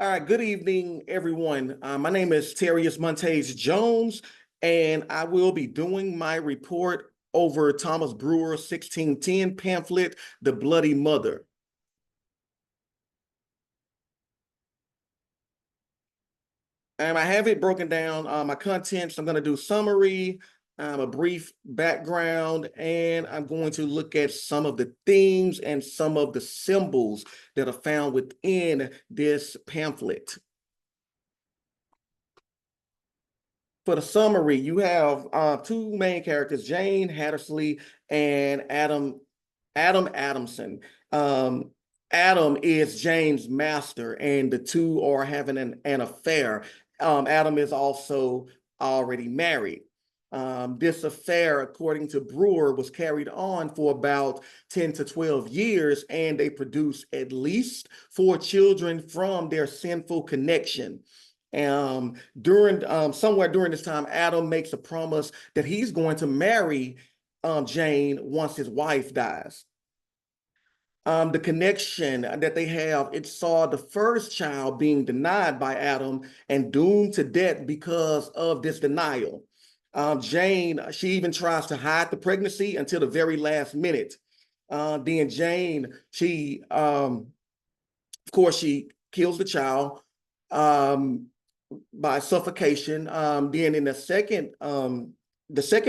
All right, good evening, everyone. My name is Terrius Montes Jones, and I will be doing my report over Thomas Brewer's 1610 pamphlet, The Bloody Mother. And I have it broken down, my contents. I'm going to do summary, a brief background, and I'm going to look at some of the themes and some of the symbols that are found within this pamphlet. For the summary, you have two main characters, Jane Hattersley and Adam Adamson. Um, Adam is Jane's master, and the two are having an affair. Adam is also already married. This affair, according to Brewer, was carried on for about 10 to 12 years, and they produced at least 4 children from their sinful connection. Somewhere during this time, Adam makes a promise that he's going to marry Jane once his wife dies. The connection that they have, it saw the first child being denied by Adam and doomed to death because of this denial. Jane, she even tries to hide the pregnancy until the very last minute. Then Jane, of course, she kills the child. By suffocation. Then in the second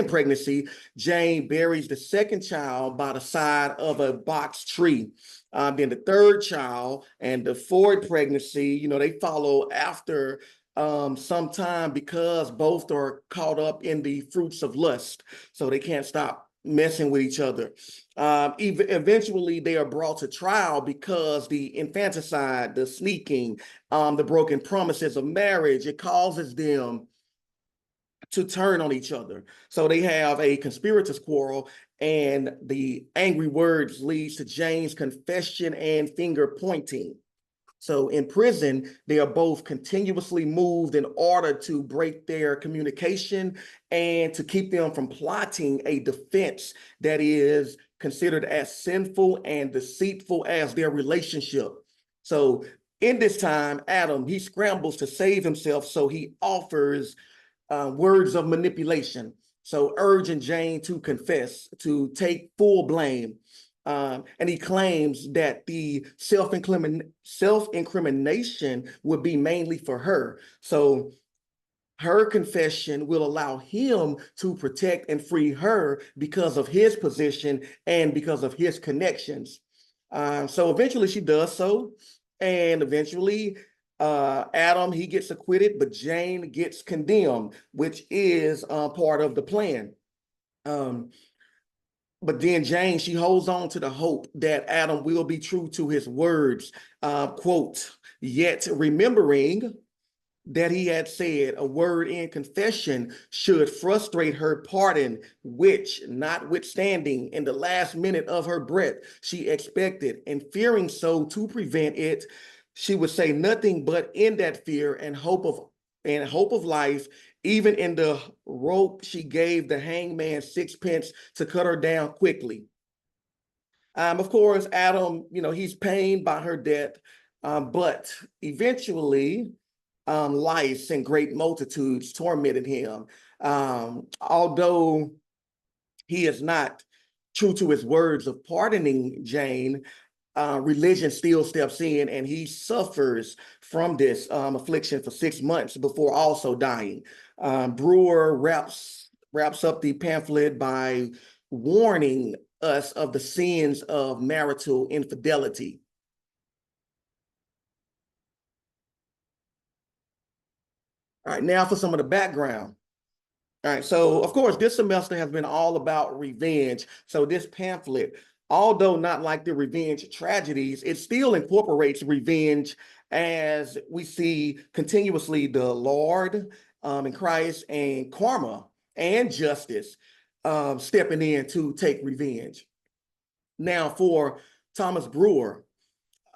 pregnancy, Jane buries the second child by the side of a box tree. Then the third child and the fourth pregnancy, they follow after some time because both are caught up in the fruits of lust. So they can't stop messing with each other. Eventually, they are brought to trial because the infanticide, the sneaking, the broken promises of marriage, it causes them to turn on each other. So they have a conspirators quarrel, and the angry words leads to Jane's confession and finger pointing. So in prison, they are both continuously moved in order to break their communication and to keep them from plotting a defense that is considered as sinful and deceitful as their relationship. So in this time, Adam, he scrambles to save himself, so he offers words of manipulation. So urging Jane to confess, to take full blame. And he claims that the self-incrimination would be mainly for her. So her confession will allow him to protect and free her because of his position and because of his connections. So eventually she does so. And eventually Adam, he gets acquitted, but Jane gets condemned, which is part of the plan. But then Jane, she holds on to the hope that Adam will be true to his words, quote, yet remembering that he had said a word in confession should frustrate her pardon, which notwithstanding in the last minute of her breath, she expected, and fearing so to prevent it, she would say nothing but in that fear and hope of life. Even in the rope, she gave the hangman 6 pence to cut her down quickly. Of course, Adam, he's pained by her death, but eventually, lice and great multitudes tormented him. Although he is not true to his words of pardoning Jane, religion still steps in, and he suffers from this affliction for 6 months before also dying. Brewer wraps up the pamphlet by warning us of the sins of marital infidelity. All right, now for some of the background. All right, so of course, this semester has been all about revenge. So this pamphlet, although not like the revenge tragedies, it still incorporates revenge as we see continuously the Lord and Christ and karma and justice stepping in to take revenge. Now for Thomas Brewer,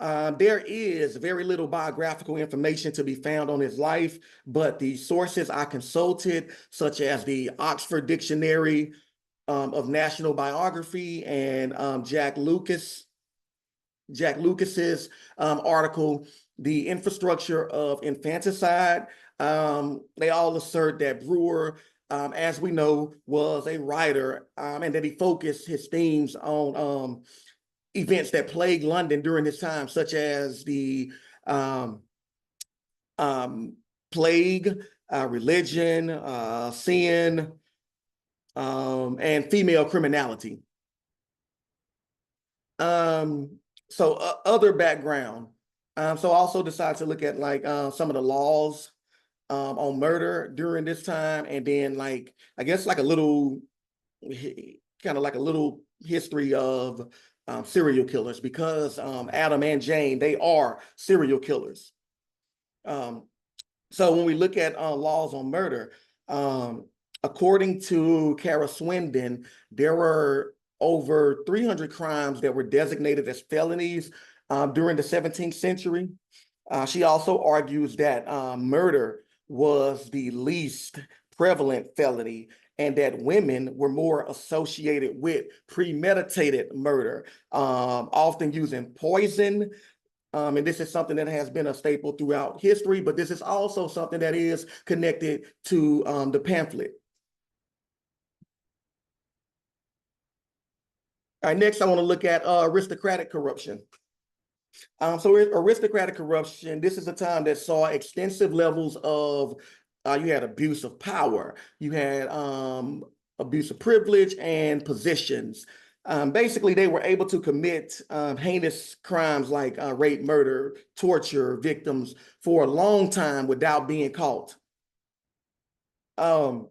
there is very little biographical information to be found on his life, but the sources I consulted, such as the Oxford Dictionary of National Biography and Jack Lucas's article, the infrastructure of infanticide. They all assert that Brewer, as we know, was a writer, and that he focused his themes on events that plagued London during his time, such as the um, plague, religion, sin, and female criminality. Other background. So I also decided to look at like some of the laws on murder during this time, and then like I guess like a little kind of like a little history of serial killers, because Adam and Jane, they are serial killers. Um, so when we look at laws on murder, according to Kara Swindon, there were over 300 crimes that were designated as felonies during the 17th century. She also argues that murder was the least prevalent felony, and that women were more associated with premeditated murder, often using poison. And this is something that has been a staple throughout history, but this is also something that is connected to the pamphlet. All right, next I want to look at aristocratic corruption. So aristocratic corruption, this is a time that saw extensive levels of, you had abuse of power, you had abuse of privilege and positions. Basically, they were able to commit heinous crimes like rape, murder, torture victims for a long time without being caught. I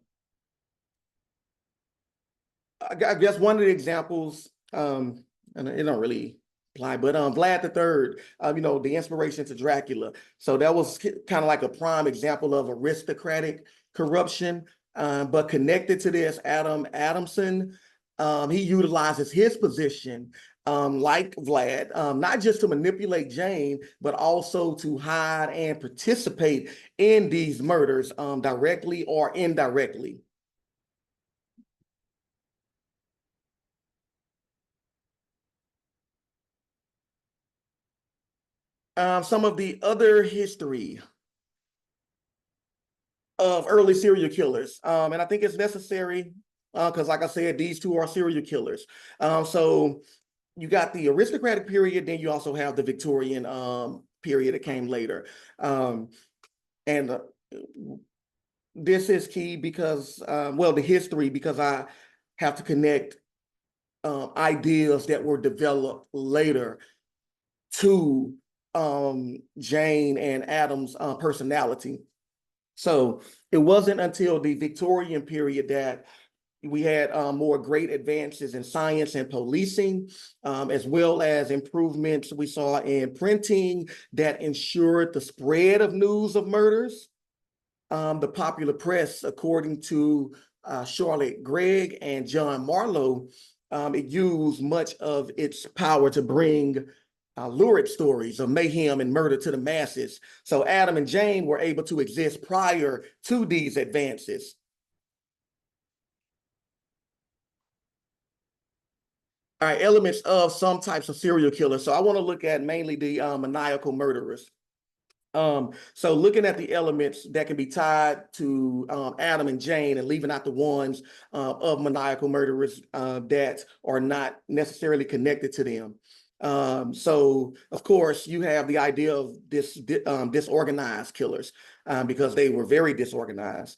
guess one of the examples, and it don't really apply, but Vlad the Third, the inspiration to Dracula. So that was kind of like a prime example of aristocratic corruption. But connected to this, Adam Adamson, he utilizes his position, like Vlad, not just to manipulate Jane, but also to hide and participate in these murders, directly or indirectly. Some of the other history of early serial killers, and I think it's necessary because, like I said, these two are serial killers. So you got the aristocratic period, then you also have the Victorian period that came later. And this is key because, well, the history, because I have to connect ideas that were developed later to Jane and Adam's personality. So it wasn't until the Victorian period that we had more great advances in science and policing, as well as improvements we saw in printing that ensured the spread of news of murders. The popular press, according to Charlotte Gregg and John Marlowe, it used much of its power to bring lurid stories of mayhem and murder to the masses. So Adam and Jane were able to exist prior to these advances. All right, elements of some types of serial killers. So I want to look at mainly the maniacal murderers. So looking at the elements that can be tied to Adam and Jane, and leaving out the ones of maniacal murderers that are not necessarily connected to them. So of course you have the idea of disorganized killers, because they were very disorganized.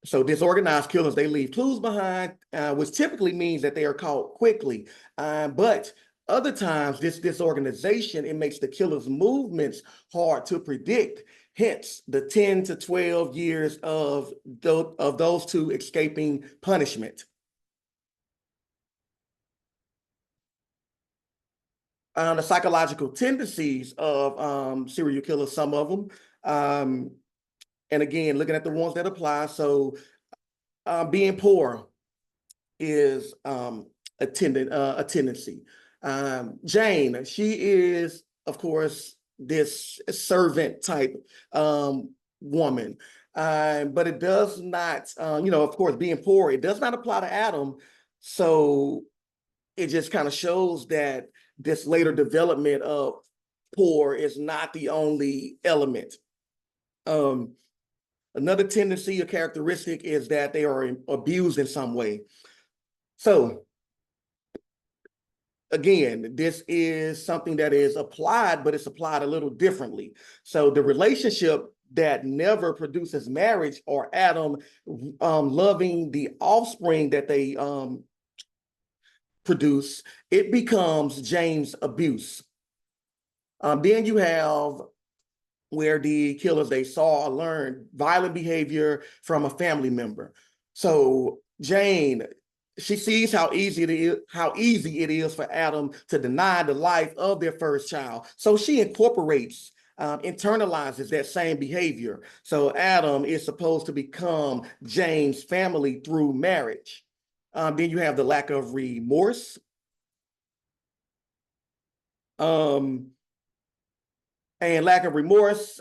So disorganized killers, they leave clues behind, which typically means that they are caught quickly. But other times, this disorganization, it makes the killer's movements hard to predict. Hence, the 10 to 12 years of those two escaping punishment. The psychological tendencies of serial killers, some of them. And again, looking at the ones that apply. So being poor is a tendency. Jane, she is, of course, this servant type woman. But it does not, of course, being poor, it does not apply to Adam. So it just kind of shows that this later development of poor is not the only element. Another tendency or characteristic is that they are abused in some way. So again, this is something that is applied, but it's applied a little differently. So the relationship that never produces marriage, or Adam loving the offspring that they produce, it becomes James' abuse. Then you have where the killers, they saw or learned violent behavior from a family member. So Jane, she sees how easy it is for Adam to deny the life of their first child. So she incorporates, internalizes that same behavior. So Adam is supposed to become Jane's family through marriage. Then you have the lack of remorse. And lack of remorse,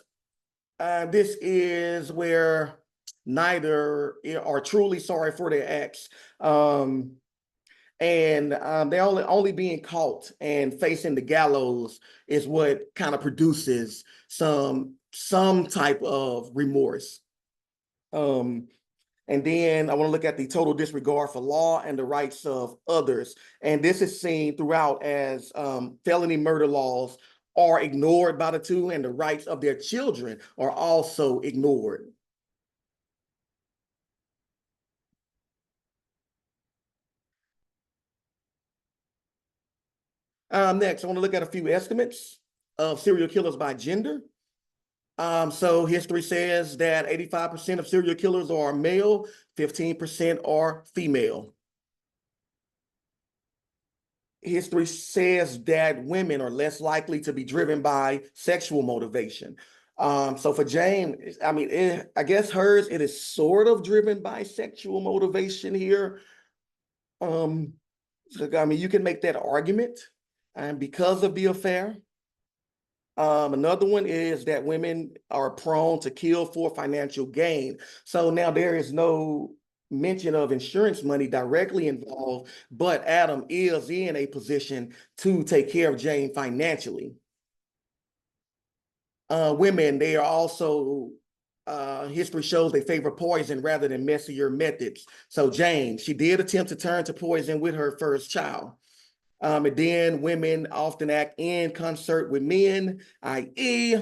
this is where neither are truly sorry for their acts. They're only being caught and facing the gallows is what kind of produces some type of remorse. And then I want to look at the total disregard for law and the rights of others. And this is seen throughout as felony murder laws are ignored by the two, and the rights of their children are also ignored. Next, I want to look at a few estimates of serial killers by gender. So history says that 85% of serial killers are male, 15% are female. History says that women are less likely to be driven by sexual motivation. So for Jane, I mean, I guess hers, it is sort of driven by sexual motivation here. I mean, you can make that argument, and because of the affair. Another one is that women are prone to kill for financial gain. So now there is no mention of insurance money directly involved, but Adam is in a position to take care of Jane financially. Women, they are also, history shows they favor poison rather than messier methods. So Jane, she did attempt to turn to poison with her first child. And then women often act in concert with men, i.e.,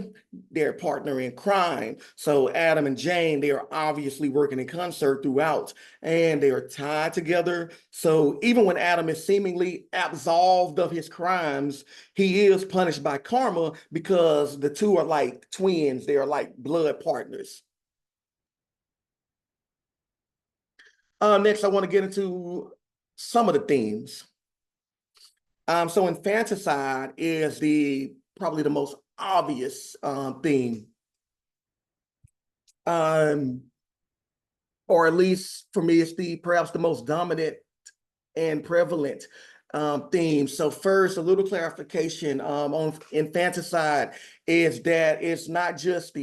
their partner in crime. So Adam and Jane, they are obviously working in concert throughout, and they are tied together. So even when Adam is seemingly absolved of his crimes, he is punished by karma because the two are like twins. They are like blood partners. Next, I want to get into some of the themes. So infanticide is probably the most obvious theme, or at least for me, it's perhaps the most dominant and prevalent theme. So first, a little clarification on infanticide is that it's not just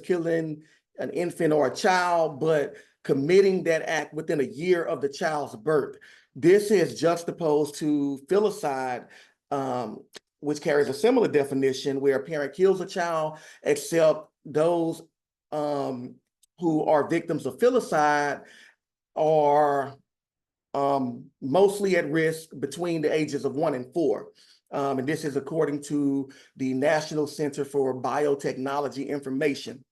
killing an infant or a child, but committing that act within a year of the child's birth. This is juxtaposed to filicide, which carries a similar definition, where a parent kills a child, except those who are victims of filicide are mostly at risk between the ages of 1 and 4. And this is according to the National Center for Biotechnology Information.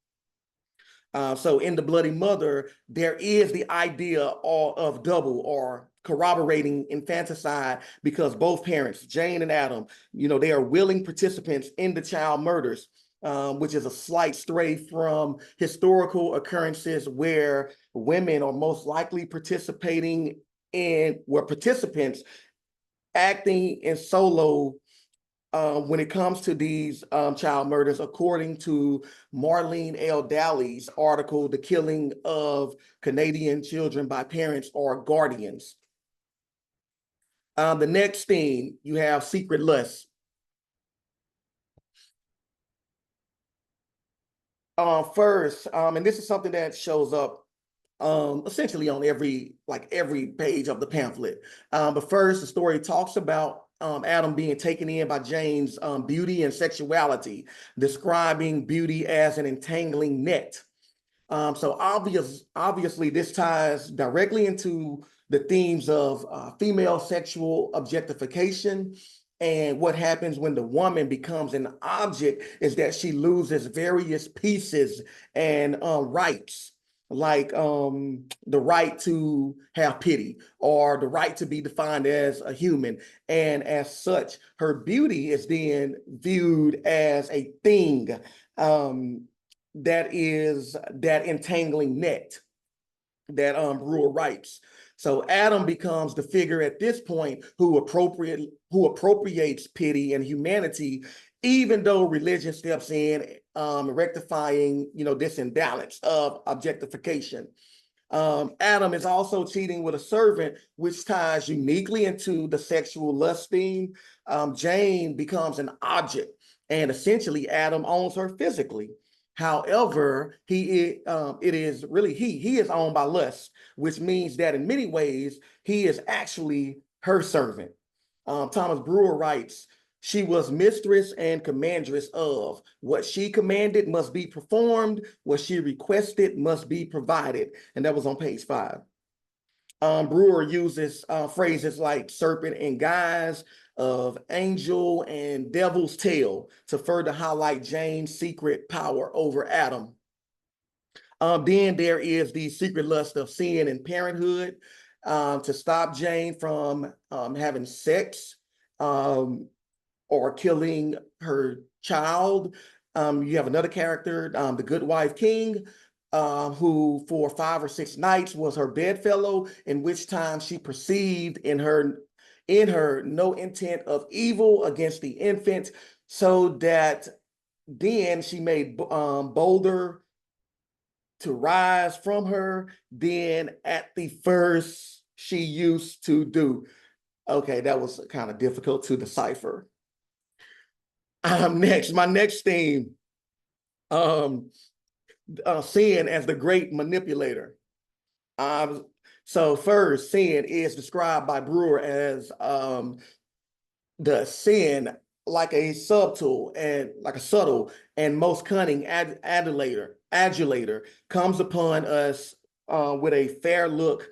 So in the Bloody Mother, there is the idea of double or corroborating infanticide because both parents, Jane and Adam, they are willing participants in the child murders, which is a slight stray from historical occurrences where women are most likely participating were participants acting in solo when it comes to these child murders, according to Marlene L. Daly's article, The Killing of Canadian Children by Parents or Guardians. The next thing, you have secret lust. First, and this is something that shows up essentially on every page of the pamphlet. But first, the story talks about Adam being taken in by Jane's beauty and sexuality, describing beauty as an entangling net. So obviously, this ties directly into the themes of female sexual objectification. And what happens when the woman becomes an object is that she loses various pieces and rights, like the right to have pity or the right to be defined as a human. And as such, her beauty is then viewed as a thing. That is that entangling net that Brewer writes. So Adam becomes the figure at this point who appropriates pity and humanity, even though religion steps in, rectifying this imbalance of objectification. Adam is also cheating with a servant, which ties uniquely into the sexual lust theme. Jane becomes an object, and essentially Adam owns her physically. However, he is owned by lust, which means that in many ways he is actually her servant. Thomas Brewer writes, "She was mistress and commandress of. What she commanded must be performed. What she requested must be provided." And that was on page 5. Brewer uses phrases like serpent in guise, of angel and devil's tail to further highlight Jane's secret power over Adam. Then there is the secret lust of sin and parenthood to stop Jane from having sex or killing her child. You have another character, the good wife king, who for 5 or 6 nights was her bedfellow, in which time she perceived in her no intent of evil against the infant, so that then she made bolder to rise from her than at the first she used to do. Okay, that was kind of difficult to decipher. My next theme, sin as the great manipulator. So first, sin is described by Brewer as the sin like a subtle and most cunning adulator comes upon us with a fair look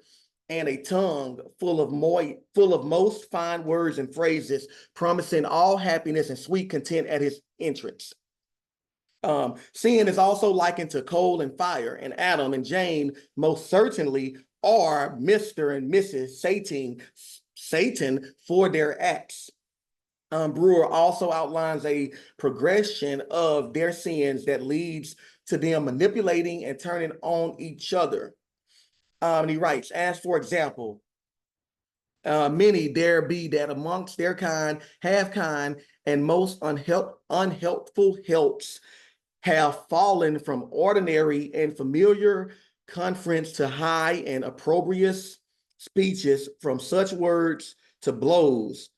and a tongue full of most fine words and phrases, promising all happiness and sweet content at his entrance. Sin is also likened to coal and fire, and Adam and Jane most certainly are Mr. and Mrs. Satan for their acts. Brewer also outlines a progression of their sins that leads to them manipulating and turning on each other. And he writes, as for example, many there be that amongst their kind, have kind, and most unhelpful helps have fallen from ordinary and familiar conference to high and opprobrious speeches, from such words to blows,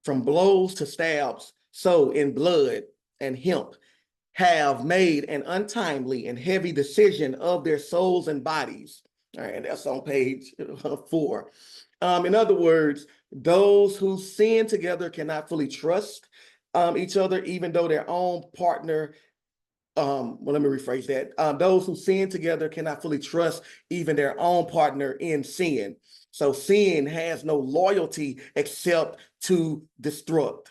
from blows to stabs, so in blood and hemp, have made an untimely and heavy decision of their souls and bodies. All right, that's on page 4. In other words, those who sin together cannot fully trust each other, even though their own partner let me rephrase that. Those who sin together cannot fully trust even their own partner in sin. So sin has no loyalty except to destruct.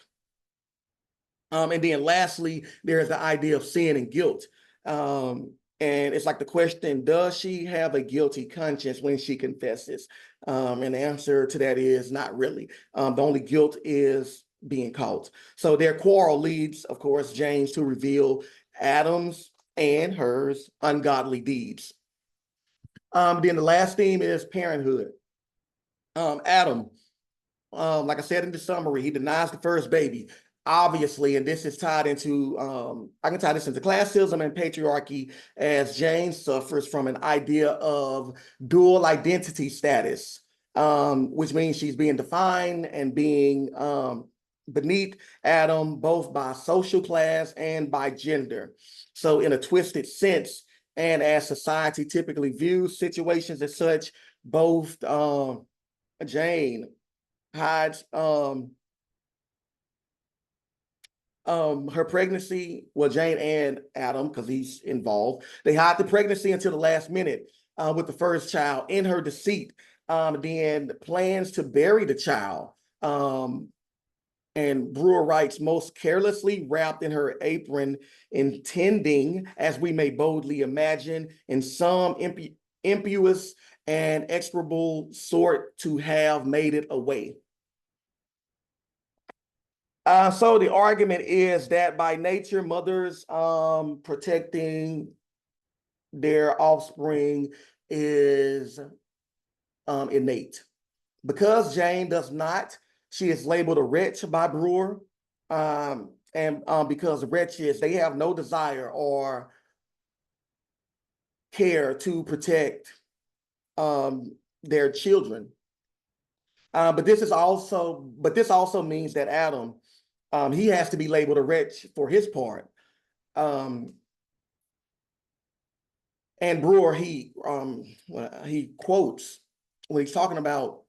And then lastly, there's the idea of sin and guilt. And it's like the question, does she have a guilty conscience when she confesses? And the answer to that is not really. The only guilt is being caught. So their quarrel leads, of course, James to reveal Adam's and hers ungodly deeds. Then the last theme is parenthood. Adam, like I said in the summary, he denies the first baby. Obviously, and this is tied into, I can tie this into classism and patriarchy, as Jane suffers from an idea of dual identity status, which means she's being defined and being beneath Adam, both by social class and by gender. So in a twisted sense, and as society typically views situations as such, both Jane hides her pregnancy, well, Jane and Adam, because he's involved, they hide the pregnancy until the last minute with the first child in her deceit. Then plans to bury the child. And Brewer writes, most carelessly wrapped in her apron, intending, as we may boldly imagine, in some impious and execrable sort to have made it away. So the argument is that by nature, mothers protecting their offspring is innate. Because Jane does not, she is labeled a wretch by Brewer. And because wretches, they have no desire or care to protect their children. But this also means that Adam, he has to be labeled a wretch for his part. And Brewer, he quotes when he's talking about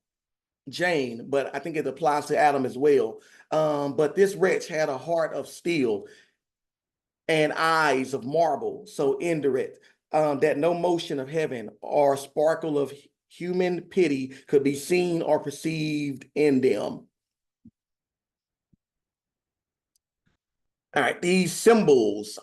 Jane, but I think it applies to Adam as well. But this wretch had a heart of steel and eyes of marble, so indurate, that no motion of heaven or sparkle of human pity could be seen or perceived in them. All right, these symbols.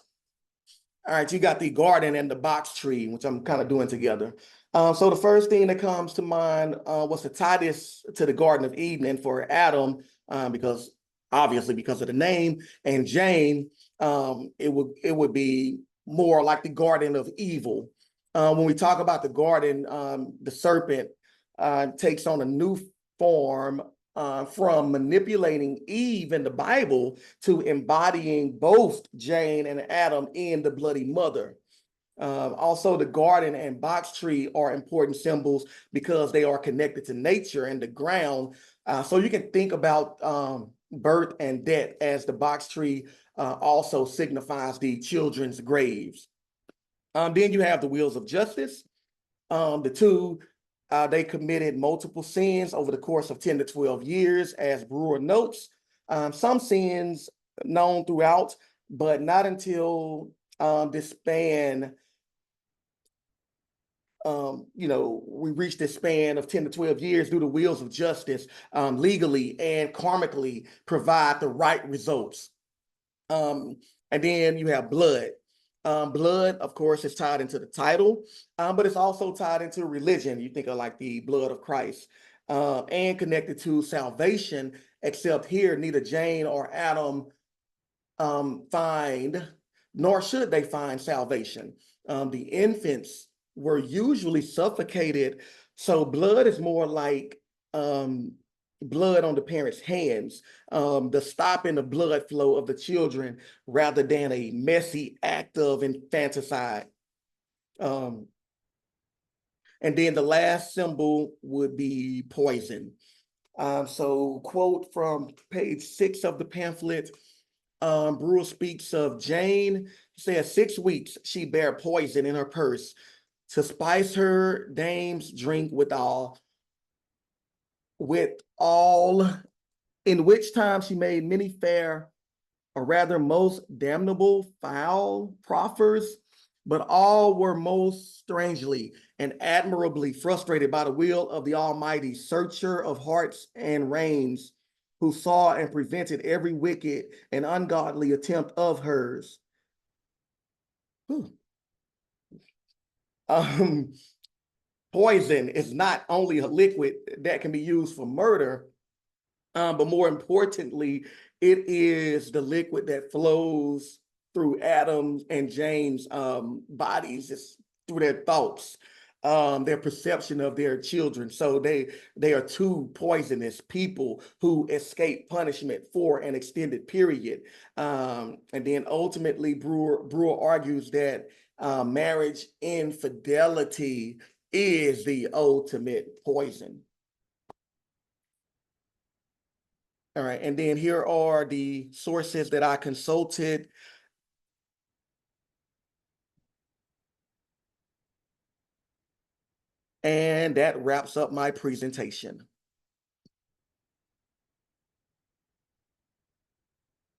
All right, you got the garden and the box tree, which I'm kind of doing together. So the first thing that comes to mind was to tie this to the Garden of Eden, and for Adam, because of the name, and Jane, it would be more like the Garden of Evil. When we talk about the garden, the serpent takes on a new form from manipulating Eve in the Bible to embodying both Jane and Adam in the Bloody Mother. Also, the garden and box tree are important symbols because they are connected to nature and the ground. So you can think about birth and death, as the box tree also signifies the children's graves. Then you have the wheels of justice. The two, they committed multiple sins over the course of 10 to 12 years, as Brewer notes. Some sins known throughout, but not until this span, we reach this span of 10 to 12 years, do the wheels of justice legally and karmically provide the right results. And then you have blood. Blood, of course, is tied into the title, but it's also tied into religion. You think of like the blood of Christ, and connected to salvation, except here neither Jane or Adam find, nor should they find salvation. The infants were usually suffocated, so blood is more like blood on the parents' hands, the stopping the blood flow of the children rather than a messy act of infanticide. And then the last symbol would be poison. So quote from page 6 of the pamphlet, Brewer speaks of Jane. He says, 6 weeks she bare poison in her purse to spice her dame's drink withal, in which time she made many fair, or rather most damnable foul proffers, but all were most strangely and admirably frustrated by the will of the Almighty, searcher of hearts and reins, who saw and prevented every wicked and ungodly attempt of hers. Poison is not only a liquid that can be used for murder, but more importantly, it is the liquid that flows through Adam and Jane's bodies, just through their thoughts, their perception of their children. So they are two poisonous people who escape punishment for an extended period. And then ultimately, Brewer argues that marriage infidelity is the ultimate poison. All right, and then here are the sources that I consulted. And that wraps up my presentation.